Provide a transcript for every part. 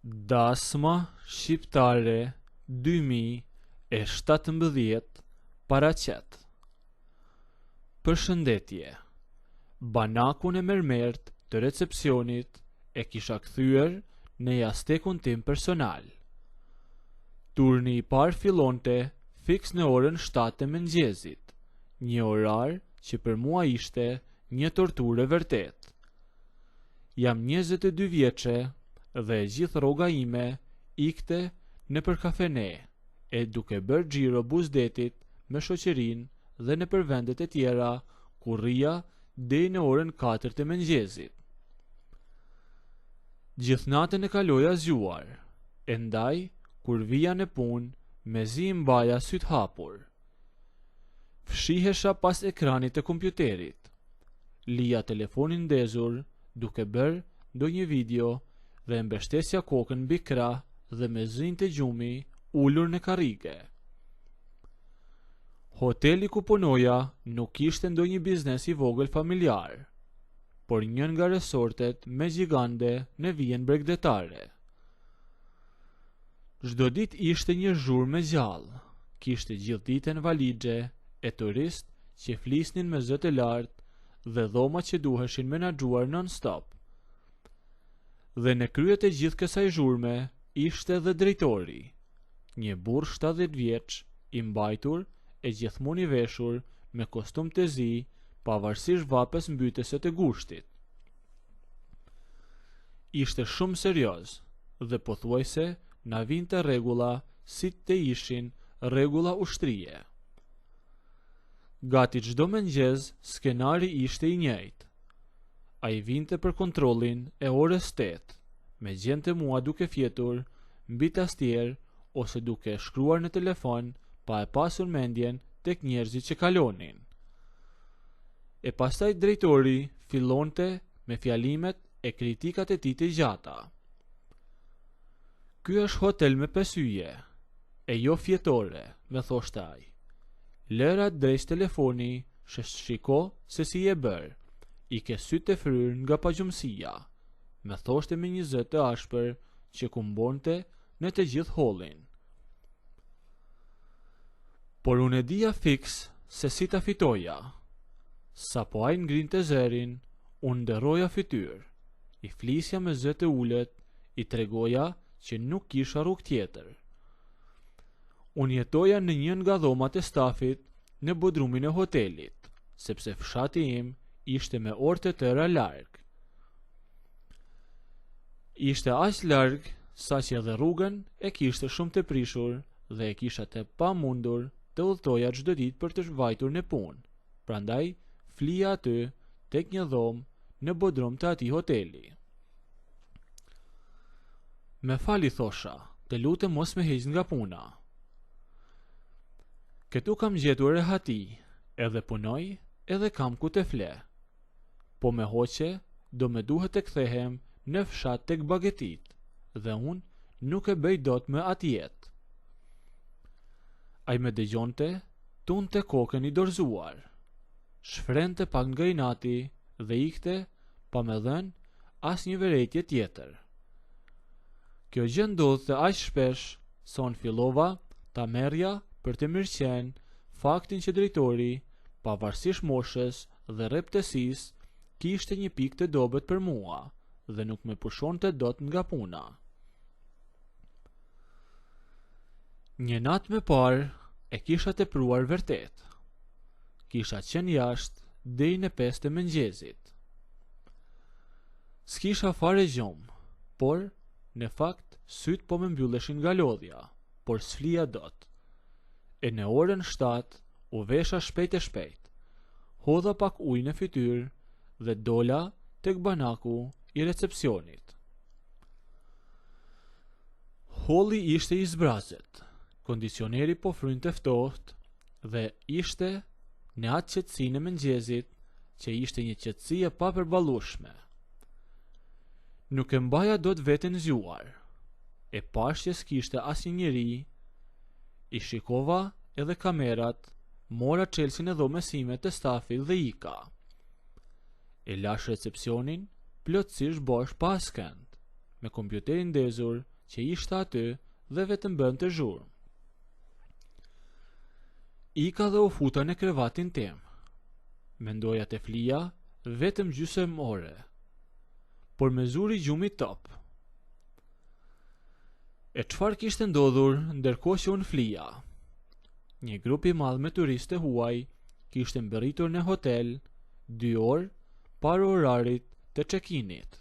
Dasma shqiptare 2017 paraqet. Përshëndetje. Banakun e mermert të recepcionit e kisha kthyer në jastekun tim personal. Turni i parë fillonte fiks në orën 7 të mëngjesit, një orar që për mua ishte një torturë e vërtet. Jam 22 vjeçe dhe gjithë rroga ime ikte nëpër kafene, e duke bërë xhiro buzdetit me shoqërinë dhe nëpër vendet e tjera ku rria deri në orën 4 të mëngjesit. Gjithë natën e kaloja zgjuar, e ndaj kur vija në punë mezi mbaja syt hapur. Fshihesha pas ekranit të kompjuterit, lija telefonin ndezur duke bërë ndonjë video dhe mbështesja kokën mbi krah dhe me zënjë të gjumi ulur në karrige. Hoteli ku punoja nuk ishte ndonjë biznes i vogël familjar, por një nga resortet me gjigande në vijën bregdetare. Çdo ditë ishte një zhurmë e gjallë, kishte gjithë ditën valixhe e turist që flisnin me zë të lartë dhe dhoma që duheshin menaxhuar non-stop. Dhe në kryet e gjithë kësaj zhurme ishte dhe drejtori, një burr 70 vjeç, i mbajtur e gjithmonë i veshur me kostum të zi, pavarësisht vapës mbytëse të gushtit. Ishte shumë serioz dhe pothuajse na vinte rregulla si të ishin rregulla ushtrie. Gati çdo mëngjes skenari ishte i njëjtë. Ai vinte për kontrollin e orës 8, me gjente mua duke fjetur mbi tastier ose duke shkruar në telefon pa e pasur mendjen tek njerëzit që kalonin. E pastaj drejtori fillonte me fjalimet e kritikat e tij të gjata. Ky është hotel me 5 yje, e jo fjetore, me thoshte ai. Lëra drejt telefoni, shiko se si e bër. I ke sytë e fryr nga pagjumësia, me thoshte me një zë të ashpër që kumbonte në të gjithë hollin. Por unë e dija fiks se si ta fitoja. Sa po ai ngrinte zërin, unë nderoja fytyrë, i flisja me zë të ulët, i tregoja që nuk kisha rrugë tjetër. Unë jetoja në një nga dhomat e stafit në bodrumin e hotelit, sepse fshati im ishte me orë të tëra larg. Ishte aq larg sa që edhe rrugën e kishte shumë të prishur dhe e kisha të pamundur të udhtoja çdo ditë për të vajtur në punë. Prandaj flija aty tek një dhomë në bodrum të atij hoteli. Me fali thosha, të lutem mos me heq nga puna. Këtu kam gjetur rehati, edhe punoj, edhe kam ku të fle. Po me hoqe, do me duhet të kthehem në fshat tek Bagetit, dhe unë nuk e bëj dot me atjet. Ai me dëgjonte, tunte kokën i dorzuar, shfrente pak nga inati dhe ikte pa me dhënë as një vërejtje tjetër. Kjo gjë ndodhte aq shpesh sa unë fillova ta merrja për të mirëqenë faktin që drejtori, pavarësisht moshës dhe rreptësisë, kishte një pikë të dobët për mua dhe nuk me pushonte dot nga puna. Një natë me parë e kisha tepruar vërtet. Kisha qenë jashtë deri në 5 të mëngjesit. S'kisha fare gjumë, por në fakt syt po më mbylleshin nga lodhja, por s'flija dot. E në orën 7 u vesha shpejt e shpejt, hodha pak ujë në fytyrë dhe dola tek banaku i recepcionit. Holli ishte i zbrazët, kondicioneri po frynte ftohtë dhe ishte në atë qetësinë e mëngjesit që ishte një qetësi e papërballueshme. Nuk e mbaja dot veten zgjuar, e pash që s'kishte asnjë njeri, i shikova edhe kamerat, mora çelsin e dhomës sime të stafit dhe ika. E lash recepcionin plotësisht bosh pa askënd, me kompjuterin ndezur që ishte aty dhe vetëm bënte zhurmë. Ika dhe u futa në krevatin tim. Mendoja të flija vetëm gjysmë ore, por me zuri gjumi top. E çfarë kishte ndodhur ndërkohë që unë flija? Një grup i madh me turistë huaj kishte mbërritur në hotel 2 orë para orarit të check-init.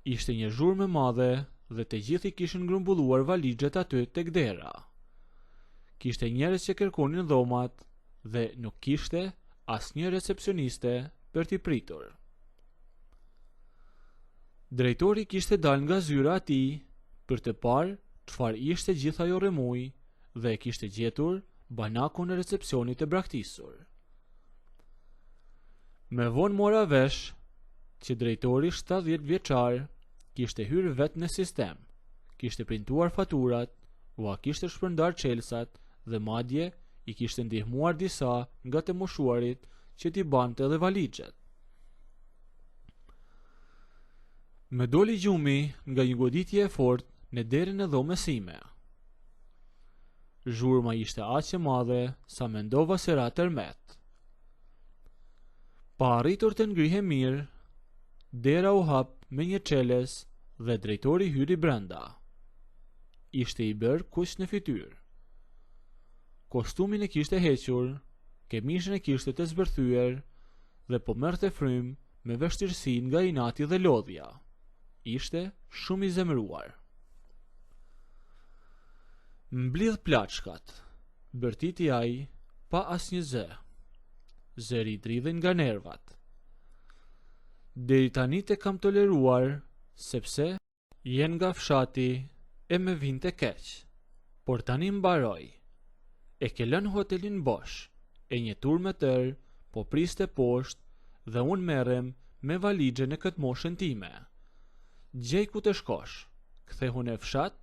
Ishte një zhurmë e madhe dhe të gjithë i kishin grumbulluar valixhet aty tek dera. Kishte njerëz që kërkonin dhomat dhe nuk kishte asnjë recepcioniste për t'i pritur. Drejtori kishte dalë nga zyra e tij për të parë çfarë ishte gjithë ajo rremuj dhe e kishte gjetur banakun e recepcionit të braktisur. Me vonë mora vesh që drejtori 70 vjeçar kishte hyrë vetë në sistem, kishte printuar faturat, ua kishte shpërndar çelsat dhe madje i kishte ndihmuar disa nga të moshuarit që t'i bante edhe valixhet. Me doli gjumi nga një goditje e fortë në derën e dhomës sime. Zhurma ishte aq e madhe sa mendova se ra tërmet. Pa arritur të ngrihe mirë, dera u hap me një çeles dhe drejtori hyri brenda. Ishte i bërë kuq në fytyrë. Kostumin e kishte hequr, kemishën e kishte të zbërthyer dhe po merrte frym me vështirësi nga inati dhe lodhja. Ishte shumë i zemëruar. Mblidh plaçkat, bërtiti ai pa asnjë zë. Zëri i dridhen nga nervat. Deri tani te kam toleruar sepse jen nga fshati e me vinte keq. Por tani mbaroj. E ke lënë hotelin bosh, e një turmë e tërë po priste poshtë dhe unë merrem me valixhen e këtë moshën time. Gjej ku të shkosh, kthehu në fshat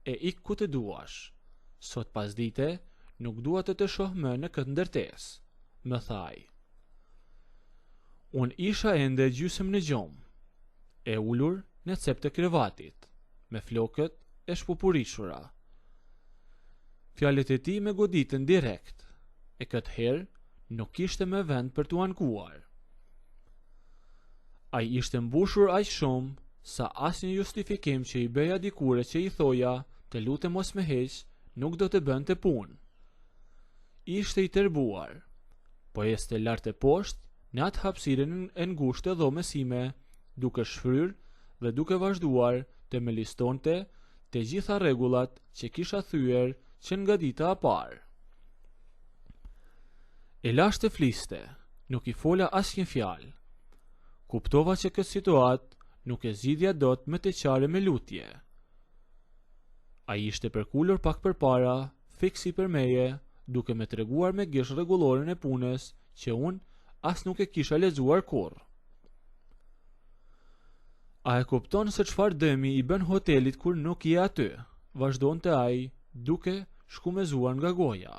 e ik ku të duash. Sot pasdite nuk dua të shoh më në këtë ndërtesë, më thaj. Unë isha ende gjysmë në gjumë, e ulur në cep të krevatit, me flokët e shpupurishura. Fjalët e tij me goditën direkt, e këtë herë nuk kishte më vend për t'u ankuar. Ai ishte mbushur aq shumë sa asnjë justifikim që i bëja dikure që i thoja të lutem mos më heq nuk do të bënte punë. Ishte i tërbuar, po este lart e poshtë në atë hapësirën e ngushtë të dhomës sime, duke shfryrë dhe duke vazhduar të me listonte të gjitha rregullat që kisha thyer që nga dita e parë. E lashte fliste, nuk i fola asnjë fjalë. Kuptova që këtë situatë nuk e zgjidhja dot me të qare me lutje. Ai ishte përkulur pak përpara, fiksi për meje, duke me treguar me gish rregulloren e punës që unë as nuk e kisha lexuar kurrë. A e kupton se çfarë dëmi i bën hotelit kur nuk je aty? Vazhdonte ai, duke shkumezuar nga goja.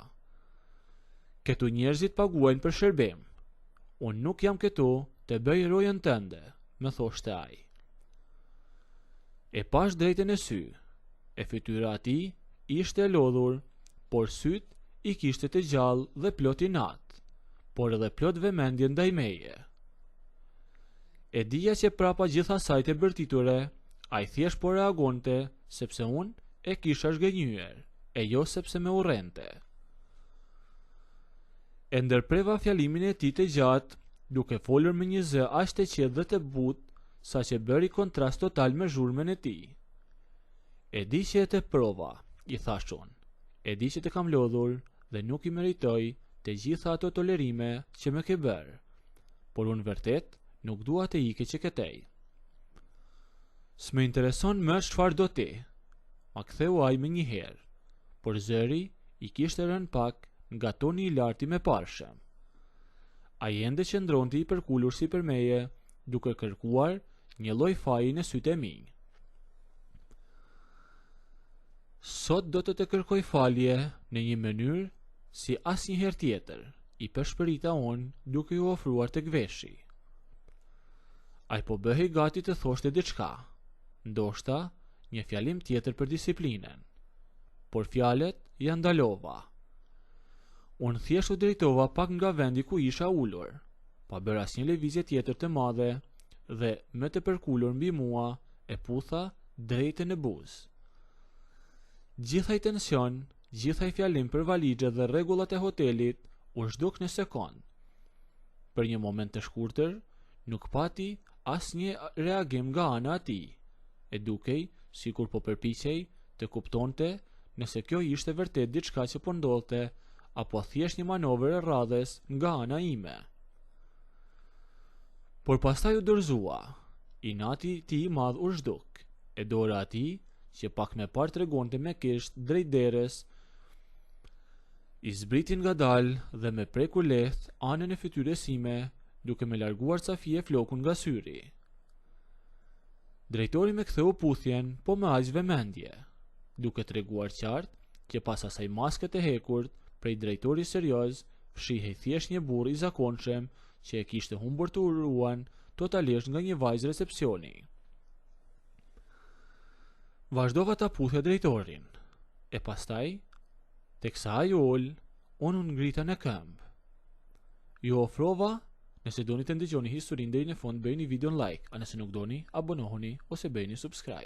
Këtu njerëzit paguajnë për shërbim. Unë nuk jam këtu të bëj rojën tënde, më thoshte ai. E pash drejtën e sy, e fytyra atij ishte e lodhur, por syt i kishte të gjallë dhe plot inat, por edhe plot vëmendje ndaj meje. E dija që prapa gjitha asaj të bërtiture, ai thjesht po reagonte sepse unë e kisha zhgënjyer, e jo sepse me urrente. E ndërpreva fjalimin e tij të gjatë, duke folur me një zë aq të qetë dhe të butë, sa që bëri kontrast total me zhurmën e tij. E di që e të prova, i thash unë. E di që të kam lodhur dhe nuk i meritoj të gjitha ato tolerime që më ke bërë, por unë vërtet nuk dua të ike që këtej. S'më intereson më çfarë do ti, ma ktheu ai me një herë, por zëri i kishte rënë pak nga toni i lartë me parshëm. Ai ende qëndronte i përkulur si për meje, duke kërkuar një lloj faji në sytë e mi. Sot do të kërkoj falje në një mënyrë si asnjëherë tjetër, i përshpërita unë duke ju ofruar tek veshi. Ai po bëhej gati të thoshte diçka, ndoshta një fjalim tjetër për disiplinën, por fjalet janë ndalova. Unë thjesht u drejtova pak nga vendi ku isha ulur, pa bërë asnjë lëvizje tjetër të madhe dhe me të përkulur mbi mua e putha drejtë në buzë. Gjithaj tension, gjithaj fjalim për valixhet dhe rregullat e hotelit u zhduk në sekond. Për një moment të shkurtër, nuk pati asnjë reagim nga ana e tij, e dukej sikur po përpiqej të kuptonte nëse kjo ishte vërtet diçka që po ndodhte apo thjesht një manovër e rradhes nga ana ime. Por pastaj u dorëzua, inati i tij i madh u zhduk, e dora e tij që pak me parë tregonte me kisht drejt derës, i zbritin ngadalë dhe me prekur lehtë anën e fytyrës sime, duke me larguar ca fije flokun nga syri. Drejtori me ktheu puthjen, po me aq vëmendje, duke treguar qartë që pas asaj masket e hekurt prej drejtori serioz, fshihej thjesht një burr i zakonshëm që e kishte humbur të uruan totalisht nga një vajzë recepcioni. Vazhdova ta puthja drejtorin, e pastaj, teksa ai ul, unë u ngrita në këmbë. Ju ofrova, nëse doni të ndëgjoni historinë deri në fund, bëjini videon like, a nëse nuk doni, abonohuni ose bëjini subscribe.